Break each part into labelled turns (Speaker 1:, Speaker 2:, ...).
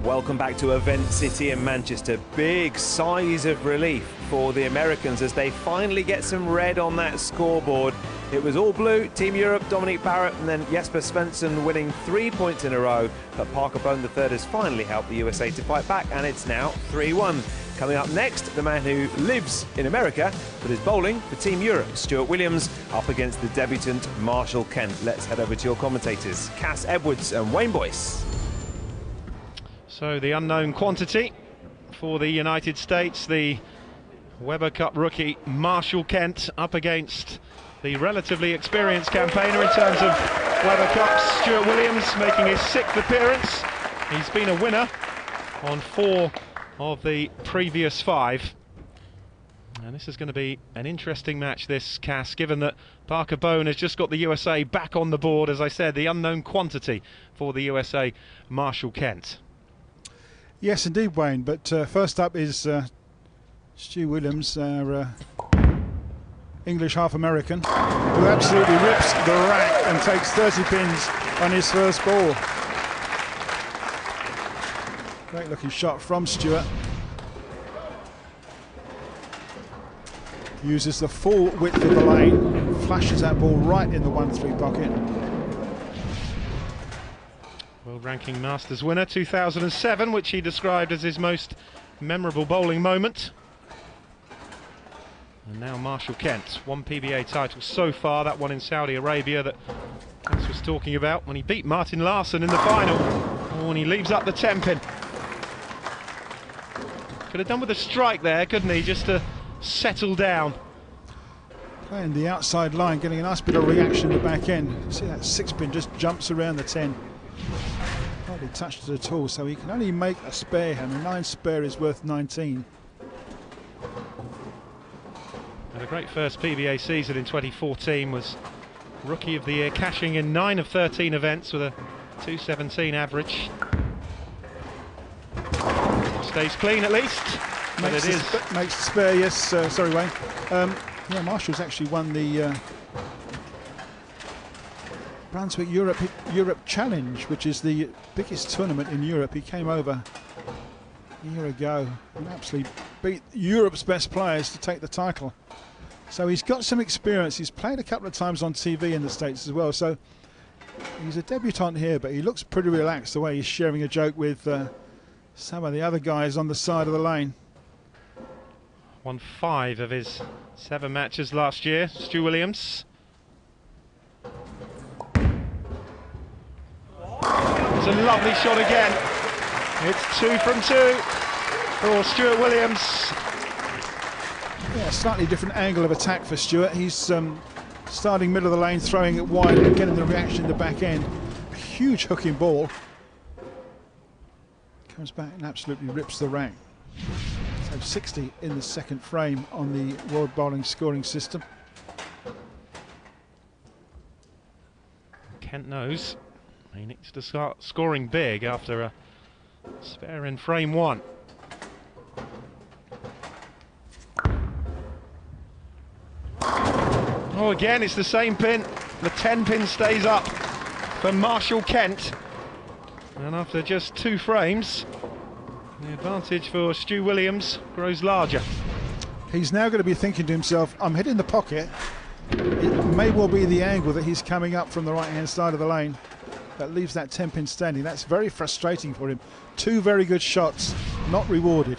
Speaker 1: Welcome back to Event City in Manchester. Big sighs of relief for the Americans as they finally get some red on that scoreboard. It was all blue, Team Europe, Dominic Barrett, and then Jesper Svensson winning 3 points in a row. But Parker Bone III has finally helped the USA to fight back, and it's now 3-1. Coming up next, the man who lives in America but is bowling for Team Europe, Stu Williams, up against the debutant Marshall Kent. Let's head over to your commentators, Cass Edwards and Wayne Boyce.
Speaker 2: So the unknown quantity for the United States, the Weber Cup rookie Marshall Kent up against the relatively experienced campaigner in terms of Weber Cups, Stu Williams, making his 6th appearance. He's been a winner on 4 of the previous 5. And this is going to be an interesting match, this, Cass, given that Parker Bone has just got the USA back on the board. As I said, the unknown quantity for the USA, Marshall Kent.
Speaker 3: Yes, indeed, Wayne. But first up is Stu Williams, our English half-American, who absolutely rips the rack and takes 30 pins on his first ball. Great looking shot from Stuart. Uses the full width of the lane, flashes that ball right in the 1-3 pocket.
Speaker 2: World Ranking Masters winner 2007, which he described as his most memorable bowling moment. And now Marshall Kent, 1 PBA title so far, that one in Saudi Arabia that Cass was talking about when he beat Martin Larsson in the final. Oh, and he leaves up the 10-pin. Could have done with a strike there, couldn't he, just to settle down.
Speaker 3: Playing the outside line, getting a nice bit of reaction at the back end. See that 6-pin just jumps around the 10. Hardly touched it at all, so he can only make a spare, and a 9 spare is worth 19.
Speaker 2: Had a great first PBA season in 2014, was Rookie of the Year, cashing in 9 of 13 events with a 217 average. Stays clean at least, but it is.
Speaker 3: Makes the spare, yes, sorry Wayne. Yeah, Marshall's actually won the Brunswick Europe Challenge, which is the biggest tournament in Europe. He came over a year ago and absolutely beat Europe's best players to take the title. So he's got some experience. He's played a couple of times on TV in the States as well. So he's a debutant here, but he looks pretty relaxed the way he's sharing a joke with some of the other guys on the side of the lane.
Speaker 2: Won 5 of his 7 matches last year, Stu Williams. It's a lovely shot again. It's 2 from 2 for Stuart Williams.
Speaker 3: Yeah, slightly different angle of attack for Stuart. He's starting middle of the lane, throwing it wide and getting the reaction in the back end. A huge hooking ball. Comes back and absolutely rips the rack. So 60 in the 2nd frame on the World Bowling scoring system.
Speaker 2: Kent knows he needs to start scoring big after a spare in frame 1. Oh, again, it's the same pin. The 10-pin stays up for Marshall Kent. And after just 2 frames, the advantage for Stu Williams grows larger.
Speaker 3: He's now going to be thinking to himself, I'm hitting the pocket. It may well be the angle that he's coming up from the right-hand side of the lane that leaves that 10-pin standing. That's very frustrating for him. 2 very good shots, not rewarded.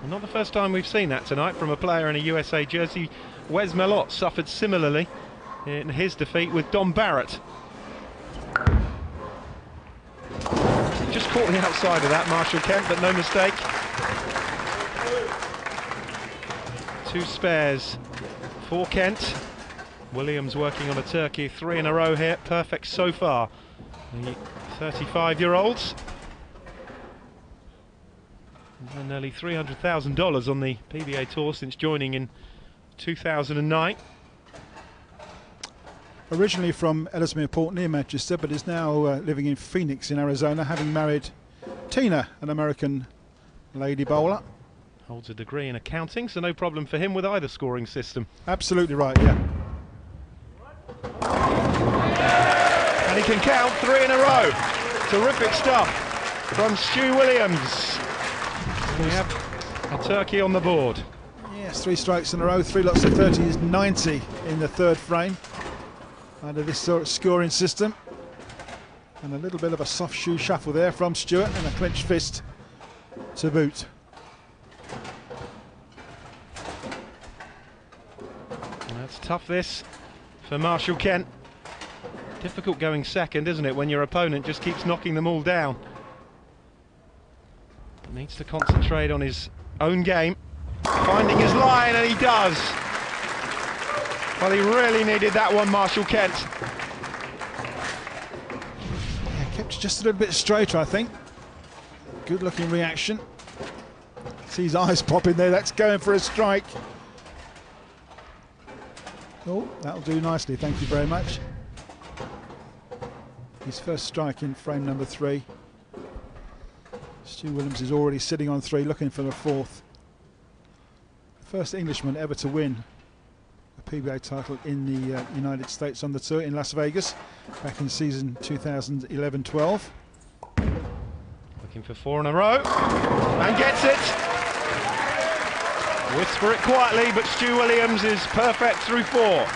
Speaker 2: Well, not the first time we've seen that tonight from a player in a USA jersey. Wes Mellott suffered similarly in his defeat with Dom Barrett. Just caught the outside of that, Marshall Kent, but no mistake. 2 spares for Kent. Williams working on a turkey, 3 in a row here, perfect so far. The 35-year-olds. Nearly $300,000 on the PBA Tour since joining in 2009.
Speaker 3: Originally from Ellesmere Port near Manchester, but is now living in Phoenix in Arizona, having married Tina, an American lady bowler.
Speaker 2: Holds a degree in accounting, so no problem for him with either scoring system.
Speaker 3: Absolutely right, yeah.
Speaker 2: And he can count 3 in a row. Terrific stuff from Stu Williams. We have a turkey on the board.
Speaker 3: Yes, 3 strikes in a row, 3 lots of 30 is 90 in the 3rd frame under this sort of scoring system. And a little bit of a soft shoe shuffle there from Stewart, and a clenched fist to boot.
Speaker 2: That's tough, this, for Marshall Kent. Difficult going second, isn't it, when your opponent just keeps knocking them all down. Needs to concentrate on his own game, finding his line, and he does. Well, he really needed that one, Marshall Kent.
Speaker 3: Yeah, kept just a little bit straighter, I think. Good looking reaction. See his eyes popping there, that's going for a strike. Oh, that'll do nicely, thank you very much. His first strike in frame number 3. Stu Williams is already sitting on 3, looking for the 4th. First Englishman ever to win a PBA title in the United States on the tour in Las Vegas back in season 2011-12.
Speaker 2: Looking for 4 in a row, and gets it. Whisper it quietly, but Stu Williams is perfect through 4.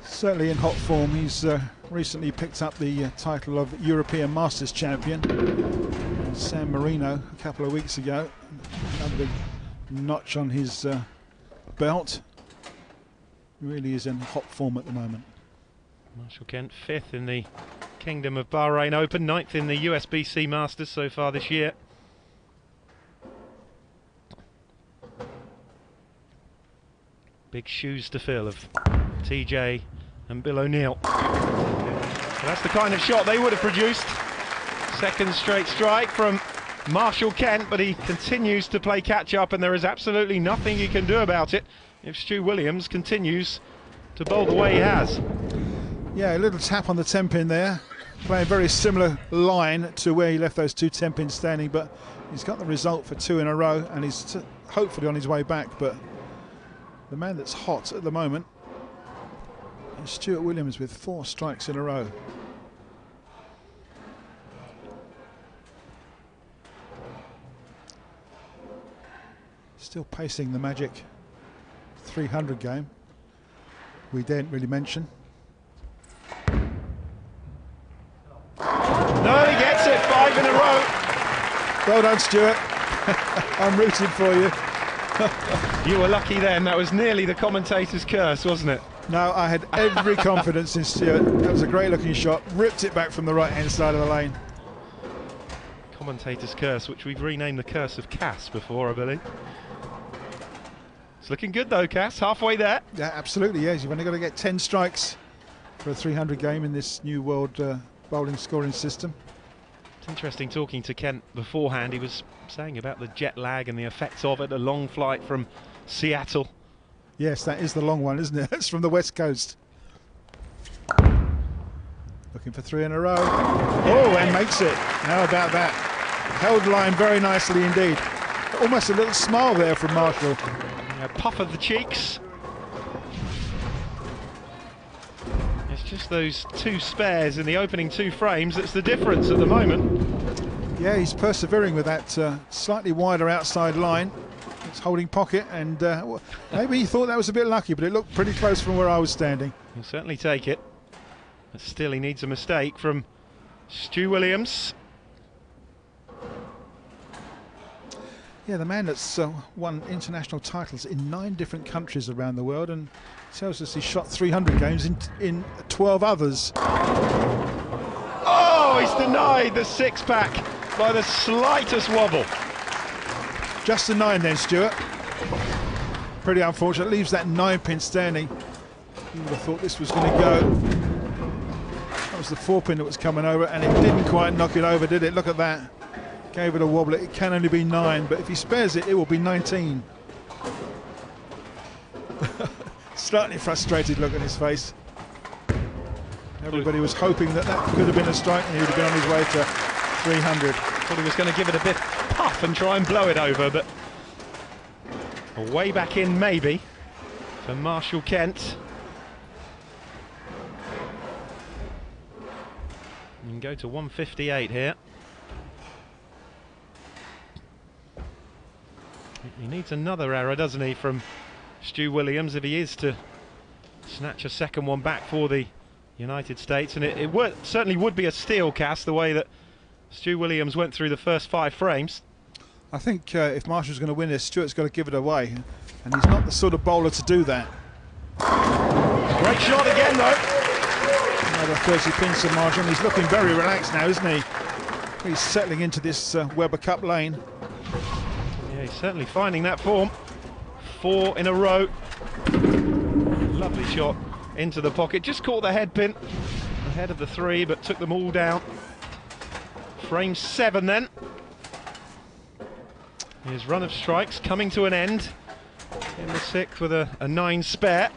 Speaker 3: Certainly in hot form. He's recently picked up the title of European Masters champion in San Marino a couple of weeks ago. Another big notch on his belt. He really is in hot form at the moment.
Speaker 2: Marshall Kent 5th in the Kingdom of Bahrain Open, 9th in the USBC Masters so far this year. Big shoes to fill of TJ and Bill O'Neill. So that's the kind of shot they would have produced. Second straight strike from Marshall Kent, but he continues to play catch up, and there is absolutely nothing he can do about it if Stu Williams continues to bowl the way he has.
Speaker 3: Yeah, a little tap on the 10-pin there, playing a very similar line to where he left those 2 10-pins standing, but he's got the result for 2 in a row, and he's hopefully on his way back. But the man that's hot at the moment is Stuart Williams with 4 strikes in a row. Still pacing the magic 300 game. We didn't really mention.
Speaker 2: No, he gets it, 5 in a row.
Speaker 3: Well done, Stuart. I'm rooting for you.
Speaker 2: You were lucky then, that was nearly the commentator's curse, wasn't it?
Speaker 3: No, I had every confidence in Stuart. That was a great looking shot, ripped it back from the right hand side of the lane.
Speaker 2: Commentator's curse, which we've renamed the curse of Cass before, I believe. It's looking good though, Cass, halfway there.
Speaker 3: Yeah, absolutely, yes. You've only got to get 10 strikes for a 300 game in this new world bowling scoring system.
Speaker 2: It's interesting talking to Kent beforehand. He was saying about the jet lag and the effects of it, a long flight from Seattle.
Speaker 3: Yes, that is the long one, isn't it? It's from the West Coast. Looking for 3 in a row. Oh, and makes it. How about that? Held line very nicely indeed. Almost a little smile there from Marshall.
Speaker 2: A puff of the cheeks. It's just those 2 spares in the opening 2 frames that's the difference at the moment.
Speaker 3: Yeah, he's persevering with that slightly wider outside line. It's holding pocket, and well, maybe he thought that was a bit lucky, but it looked pretty close from where I was standing.
Speaker 2: He'll certainly take it. But still, he needs a mistake from Stu Williams.
Speaker 3: Yeah, the man that's won international titles in 9 different countries around the world, and tells us he shot 300 games in 12 others.
Speaker 2: Oh, he's denied the 6-pack by the slightest wobble.
Speaker 3: Just a 9 then, Stuart. Pretty unfortunate, leaves that 9-pin standing. You would have thought this was going to go. That was the 4-pin that was coming over, and it didn't quite knock it over, did it? Look at that. Gave it a wobble. It can only be 9, but if he spares it, it will be 19. Slightly frustrated look on his face. Everybody was hoping that that could have been a strike, and he would have been on his way to 300.
Speaker 2: Thought he was going to give it a bit puff and try and blow it over, but way back in maybe for Marshall Kent. can go to 158 here. He needs another error, doesn't he, from Stu Williams if he is to snatch a second one back for the United States. And it certainly would be a steel cast the way that Stu Williams went through the first 5 frames.
Speaker 3: I think if Marshall's going to win this, Stuart's got to give it away, and he's not the sort of bowler to do that.
Speaker 2: Great shot again, though.
Speaker 3: Another 30 pins to Marshall. He's looking very relaxed now, isn't he? He's settling into this Weber Cup lane.
Speaker 2: Yeah, he's certainly finding that form. 4 in a row. Lovely shot into the pocket. Just caught the head pin ahead of the 3, but took them all down. Frame 7 then. His run of strikes coming to an end in the 6th with a 9 spare.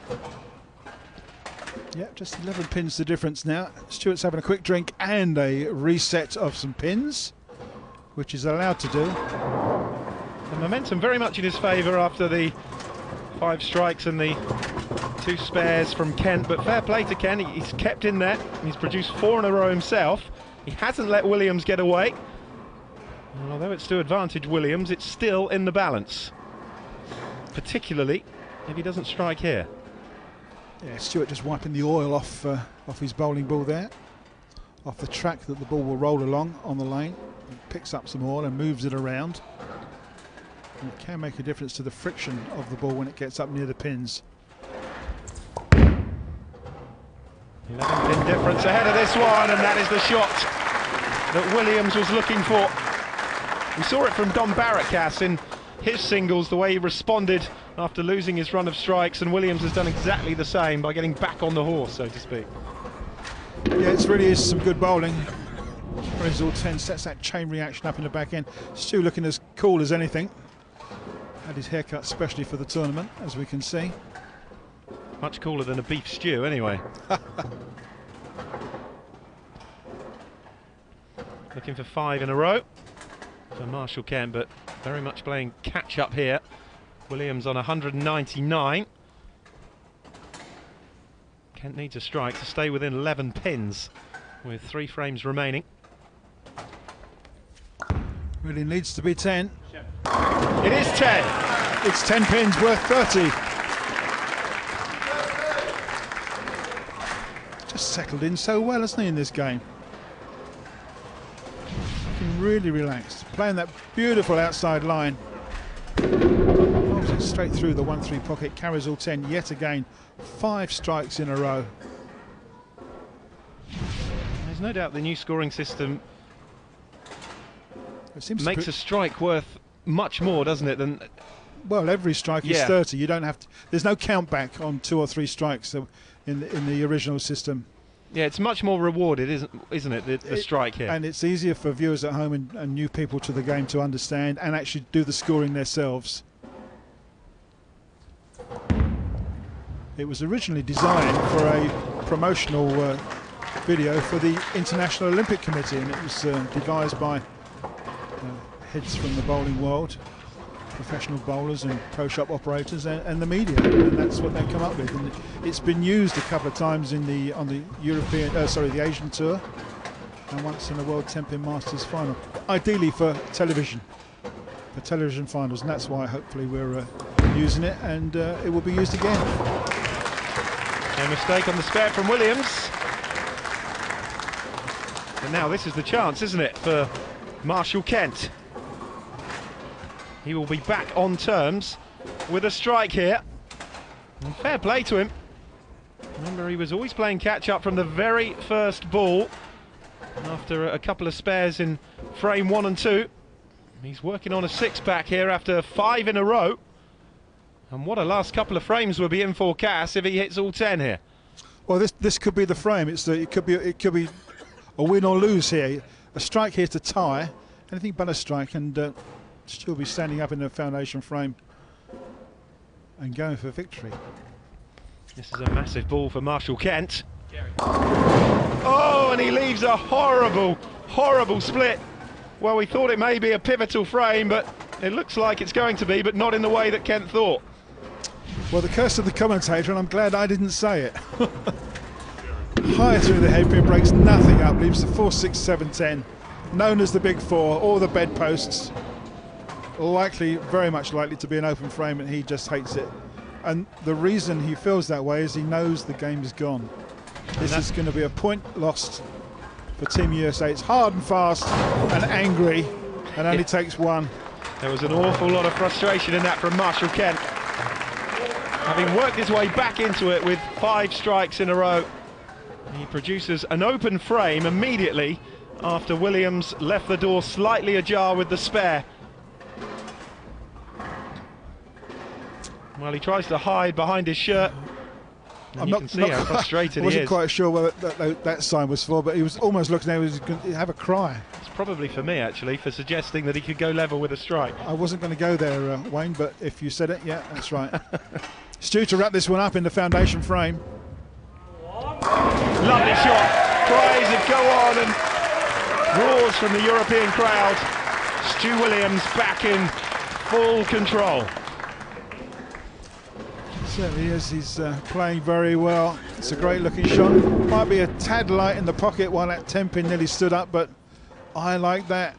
Speaker 3: Yeah, just 11 pins the difference now. Stuart's having a quick drink and a reset of some pins, which is allowed to do.
Speaker 2: The momentum very much in his favour after the 5 strikes and the 2 spares from Kent, but fair play to Kent. He's kept in there. He's produced 4 in a row himself. He hasn't let Williams get away. And although it's to advantage Williams, it's still in the balance, particularly if he doesn't strike here.
Speaker 3: Yeah, Stuart just wiping the oil off his bowling ball there, off the track that the ball will roll along on the lane. He picks up some oil and moves it around. And it can make a difference to the friction of the ball when it gets up near the pins.
Speaker 2: 11 pin difference ahead of this one, and that is the shot that Williams was looking for. We saw it from Don Barrakas in his singles, the way he responded after losing his run of strikes, and Williams has done exactly the same by getting back on the horse, so to speak.
Speaker 3: Yeah, it really is some good bowling. Whereas all 10 sets that chain reaction up in the back end. Stu looking as cool as anything. Had his haircut specially for the tournament, as we can see.
Speaker 2: Much cooler than a beef stew, anyway. Looking for 5 in a row for Marshall Kent, but very much playing catch-up here. Williams on 199. Kent needs a strike to stay within 11 pins with 3 frames remaining.
Speaker 3: Really needs to be 10.
Speaker 2: It is 10.
Speaker 3: It's 10 pins worth 30. Just settled in so well, hasn't he, in this game? Looking really relaxed. Playing that beautiful outside line. Rolls it straight through the 1-3 pocket. Carries all 10 yet again. 5 strikes in a row.
Speaker 2: There's no doubt the new scoring system
Speaker 3: makes
Speaker 2: a strike worth much more, doesn't it, than...
Speaker 3: Well, every strike is 30. You don't have to... There's no count back on 2 or 3 strikes in the original system.
Speaker 2: Yeah, it's much more rewarded, isn't it, the strike here?
Speaker 3: And it's easier for viewers at home and new people to the game to understand and actually do the scoring themselves. It was originally designed for a promotional video for the International Olympic Committee, and it was devised by heads from the bowling world, professional bowlers and pro shop operators and the media, and that's what they've come up with. And it's been used a couple of times on the the Asian tour, and once in the World 10-pin Masters final, ideally for television finals, and that's why hopefully we're using it, and it will be used again.
Speaker 2: No mistake on the spare from Williams. And now this is the chance, isn't it, for Marshall Kent? He will be back on terms with a strike here. And fair play to him. Remember, he was always playing catch-up from the very first ball. And after a couple of spares in frame 1 and 2, he's working on a 6-pack here after 5 in a row. And what a last couple of frames will be in for Cass if he hits all 10 here.
Speaker 3: Well, this could be the frame. It could be a win or lose here. A strike here to tie, anything but a strike, and still be standing up in the foundation frame and going for victory.
Speaker 2: This is a massive ball for Marshall Kent. Oh, and he leaves a horrible, horrible split. Well, we thought it may be a pivotal frame, but it looks like it's going to be, but not in the way that Kent thought.
Speaker 3: Well, the curse of the commentator, and I'm glad I didn't say it. high through the headpin, breaks nothing up, leaves the 4, 6, 7, 10, known as the Big Four, all the bedposts. Likely, very much likely to be an open frame, and he just hates it. And the reason he feels that way is he knows the game is gone. This is going to be a point lost for Team USA. It's hard and fast and angry, and only takes one.
Speaker 2: There was an awful lot of frustration in that from Marshall Kent. Having worked his way back into it with 5 strikes in a row, he produces an open frame immediately after Williams left the door slightly ajar with the spare. Well, he tries to hide behind his shirt. And you can see how frustrated he is.
Speaker 3: I wasn't quite sure what that sign was for, but he was almost looking like he was going to have a cry.
Speaker 2: It's probably for me, actually, for suggesting that he could go level with a strike.
Speaker 3: I wasn't going to go there, Wayne, but if you said it, yeah, that's right. Stu to wrap this one up in the foundation frame.
Speaker 2: Lovely shot. Cries that go on and roars from the European crowd. Stu Williams back in full control.
Speaker 3: Certainly is. He's playing very well. It's a great looking shot. Might be a tad light in the pocket while that 10-pin nearly stood up, but I like that.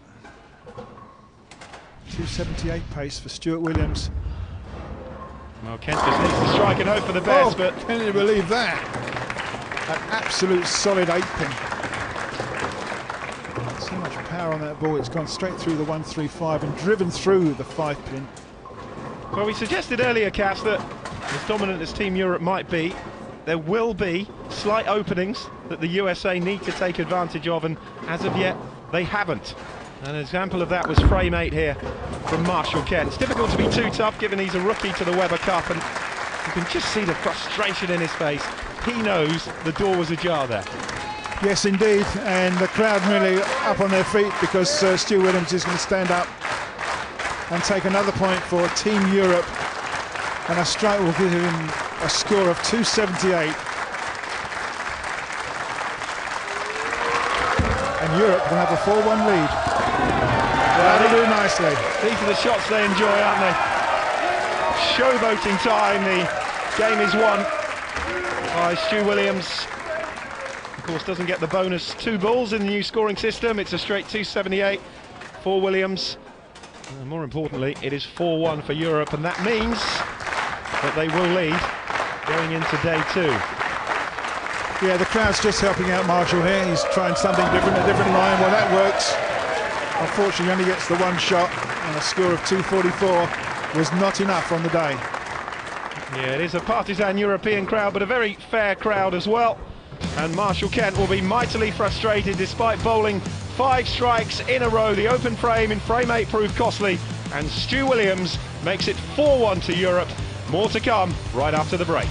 Speaker 3: 278 pace for Stu Williams.
Speaker 2: Well, Kent just needs to strike and hope for the best, but
Speaker 3: can you believe that? An absolute solid 8-pin. So much power on that ball. It's gone straight through the 135 and driven through the 5-pin.
Speaker 2: Well, we suggested earlier, Cass, that as dominant as Team Europe might be, there will be slight openings that the USA need to take advantage of, and as of yet, they haven't. An example of that was frame 8 here from Marshall Kent. It's difficult to be too tough, given he's a rookie to the Weber Cup, and you can just see the frustration in his face. He knows the door was ajar there.
Speaker 3: Yes, indeed, and the crowd really up on their feet because Stu Williams is going to stand up and take another point for Team Europe, and a strike will give him a score of 278. And Europe will have a 4-1 lead. That'll do nicely.
Speaker 2: These are the shots they enjoy, aren't they? Showboating time, the game is won by Stu Williams. Of course, doesn't get the bonus 2 balls in the new scoring system. It's a straight 278 for Williams. And more importantly, it is 4-1 for Europe, and that means that they will lead going into day 2.
Speaker 3: Yeah, the crowd's just helping out Marshall here. He's trying something different, a different line. Well, that works. Unfortunately, he only gets the 1 shot, and a score of 244 was not enough on the day.
Speaker 2: Yeah, it is a partisan European crowd, but a very fair crowd as well. And Marshall Kent will be mightily frustrated despite bowling 5 strikes in a row. The open frame in frame 8 proved costly, and Stu Williams makes it 4-1 to Europe. More to come right after the break.